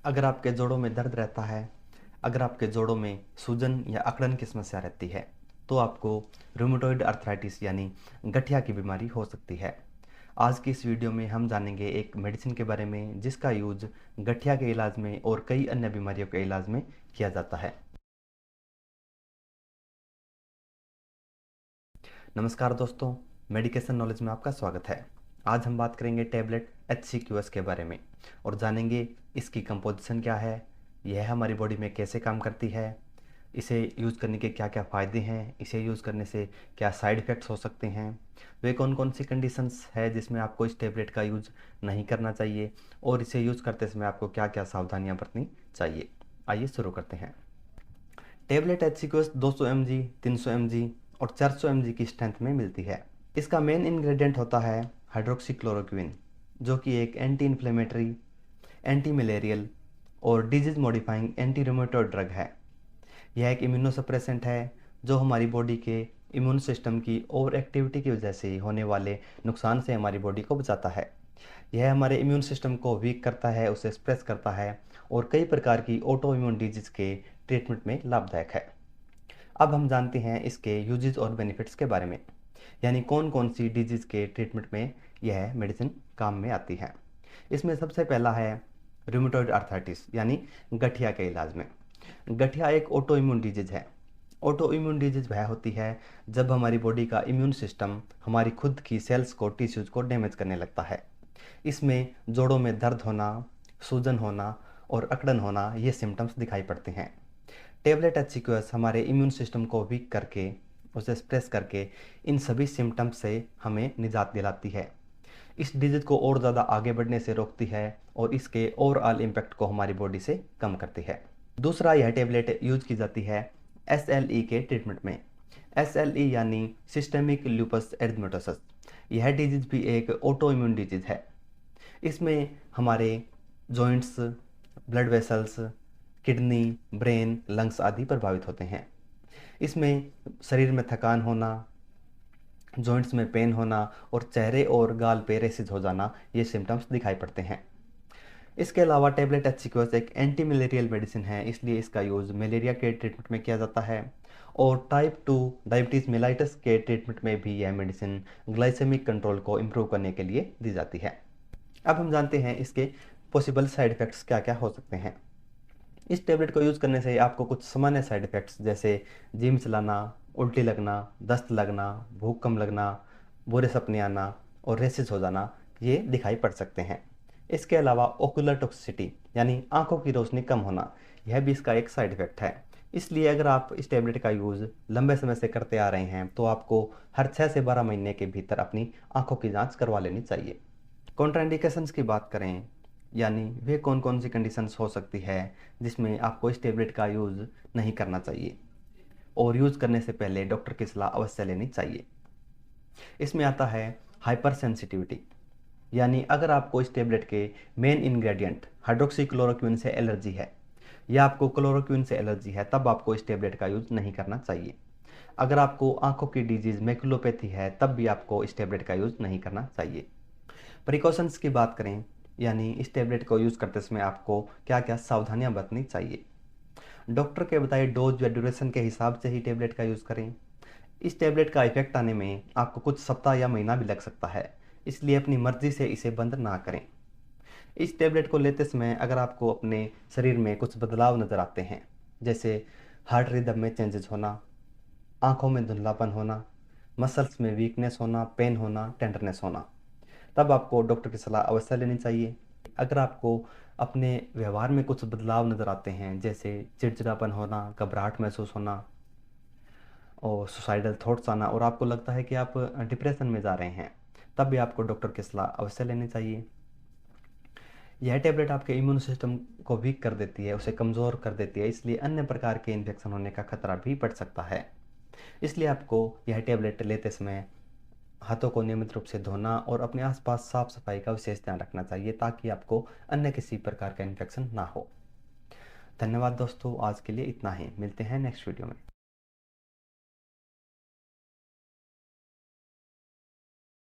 अगर आपके जोड़ों में दर्द रहता है, अगर आपके जोड़ों में सूजन या अकड़न की समस्या रहती है, तो आपको रूमेटॉइड अर्थराइटिस यानी गठिया की बीमारी हो सकती है। आज की इस वीडियो में हम जानेंगे एक मेडिसिन के बारे में जिसका यूज गठिया के इलाज में और कई अन्य बीमारियों के इलाज में किया जाता है। नमस्कार दोस्तों, मेडिकेशन नॉलेज में आपका स्वागत है। आज हम बात करेंगे टैबलेट HCQS के बारे में और जानेंगे इसकी कंपोजिशन क्या है, यह हमारी बॉडी में कैसे काम करती है, इसे यूज़ करने के क्या क्या फ़ायदे हैं, इसे यूज़ करने से क्या साइड इफ़ेक्ट्स हो सकते हैं, वे कौन कौन सी कंडीशंस है जिसमें आपको इस टैबलेट का यूज़ नहीं करना चाहिए और इसे यूज़ करते समय आपको क्या क्या सावधानियाँ बरतनी चाहिए। आइए शुरू करते हैं। टैबलेट HCQS 200 mg, 300 mg और 400 mg की स्ट्रेंथ में मिलती है। इसका मेन इंग्रेडिएंट होता है हाइड्रोक्सीक्लोरोक्विन, जो कि एक एंटी इन्फ्लेमेटरी, एंटी मलेरियल और disease modifying anti rheumatoid drug है। यह एक इम्यूनोसप्रेसेंट है जो हमारी बॉडी के इम्यून सिस्टम की ओवर एक्टिविटी की वजह से होने वाले नुकसान से हमारी बॉडी को बचाता है। यह हमारे इम्यून सिस्टम को वीक करता है, उसे सप्रेस करता है और कई प्रकार की ऑटो इम्यून डिजीज के ट्रीटमेंट में लाभदायक है। अब हम जानते हैं इसके यूजेस और बेनिफिट्स के बारे में, यानी कौन कौन सी डिजीज़ के ट्रीटमेंट में यह मेडिसिन काम में आती है। इसमें सबसे पहला है रूमेटॉइड अर्थराइटिस यानी गठिया के इलाज में। गठिया एक ऑटो इम्यून डिजीज़ है। ऑटो इम्यून डिजीज़ वह होती है जब हमारी बॉडी का इम्यून सिस्टम हमारी खुद की सेल्स को, टिश्यूज़ को डैमेज करने लगता है। इसमें जोड़ों में दर्द होना, सूजन होना और अकड़न होना ये सिम्टम्स दिखाई पड़ते हैं। टैबलेट HCQS हमारे इम्यून सिस्टम को वीक करके, उसे स्प्रेस करके इन सभी सिम्टम्स से हमें निजात दिलाती है। इस डिजीज को और ज़्यादा आगे बढ़ने से रोकती है और इसके ओवरऑल इम्पैक्ट को हमारी बॉडी से कम करती है। दूसरा, यह टैबलेट यूज की जाती है SLE के ट्रीटमेंट में। SLE यानी सिस्टेमिक लूपस एरिथमेटोसस। यह डिजीज भी एक ऑटो इम्यून डिजीज है। इसमें हमारे joints, blood vessels, kidney, brain, lungs आदि प्रभावित होते हैं। इसमें शरीर में थकान होना, जॉइंट्स में पेन होना और चेहरे और गाल पे रेसेस हो जाना, ये सिम्टम्स दिखाई पड़ते हैं। इसके अलावा टैबलेट HCQS एक एंटी मलेरियल मेडिसिन है, इसलिए इसका यूज़ मलेरिया के ट्रीटमेंट में किया जाता है और टाइप 2 डायबिटीज़ मेलाइटस के ट्रीटमेंट में भी यह मेडिसिन ग्लाइसेमिक कंट्रोल को इम्प्रूव करने के लिए दी जाती है। अब हम जानते हैं इसके पॉसिबल साइड इफ़ेक्ट्स क्या क्या हो सकते हैं। इस टैबलेट को यूज़ करने से आपको कुछ सामान्य साइड इफ़ेक्ट्स जैसे जिम चलाना, उल्टी लगना, दस्त लगना, भूख कम लगना, बुरे सपने आना और रेसेस हो जाना, ये दिखाई पड़ सकते हैं। इसके अलावा ओकुलर टॉक्सिसिटी यानी आंखों की रोशनी कम होना, यह भी इसका एक साइड इफ़ेक्ट है। इसलिए अगर आप इस टैबलेट का यूज़ लंबे समय से करते आ रहे हैं तो आपको हर 6 से 12 महीने के भीतर अपनी आंखों की जांच करवा लेनी चाहिए। कॉन्ट्राइंडिकेशंस की बात करें, यानी वे कौन कौन सी कंडीशंस हो सकती है जिसमें आपको इस टैबलेट का यूज़ नहीं करना चाहिए और यूज़ करने से पहले डॉक्टर की सलाह अवश्य लेनी चाहिए। इसमें आता है हाइपर सेंसिटिविटी, यानी अगर आपको इस टैबलेट के मेन इंग्रेडिएंट हाइड्रोक्सीक्लोरोक्विन से एलर्जी है या आपको क्लोरोक्विन से एलर्जी है, तब आपको इस टैबलेट का यूज़ नहीं करना चाहिए। अगर आपको आंखों की डिजीज़ मैकुलोपैथी है, तब भी आपको इस टैबलेट का यूज़ नहीं करना चाहिए। प्रिकॉशंस की बात करें, यानी इस टैबलेट को यूज़ करते समय आपको क्या क्या सावधानियां बरतनी चाहिए। डॉक्टर के बताए डोज या ड्यूरेशन के हिसाब से ही टैबलेट का यूज़ करें। इस टैबलेट का इफेक्ट आने में आपको कुछ सप्ताह या महीना भी लग सकता है, इसलिए अपनी मर्जी से इसे बंद ना करें। इस टैबलेट को लेते समय अगर आपको अपने शरीर में कुछ बदलाव नज़र आते हैं, जैसे हार्ट रिदम में चेंजेस होना, आंखों में धुंधलापन होना, मसल्स में वीकनेस होना, पेन होना, टेंडरनेस होना, तब आपको डॉक्टर की सलाह अवश्य लेनी चाहिए। अगर आपको अपने व्यवहार में कुछ बदलाव नज़र आते हैं, जैसे चिड़चिड़ापन होना, घबराहट महसूस होना और सुसाइडल थॉट्स आना और आपको लगता है कि आप डिप्रेशन में जा रहे हैं, तब भी आपको डॉक्टर की सलाह अवश्य लेनी चाहिए। यह टैबलेट आपके इम्यून सिस्टम को वीक कर देती है, उसे कमज़ोर कर देती है, इसलिए अन्य प्रकार के इन्फेक्शन होने का खतरा भी बढ़ सकता है। इसलिए आपको यह टैबलेट लेते समय हाथों को नियमित रूप से धोना और अपने आसपास साफ सफाई का विशेष ध्यान रखना चाहिए ताकि आपको अन्य किसी प्रकार का इन्फेक्शन ना हो। धन्यवाद दोस्तों, आज के लिए इतना ही। मिलते हैं नेक्स्ट वीडियो में।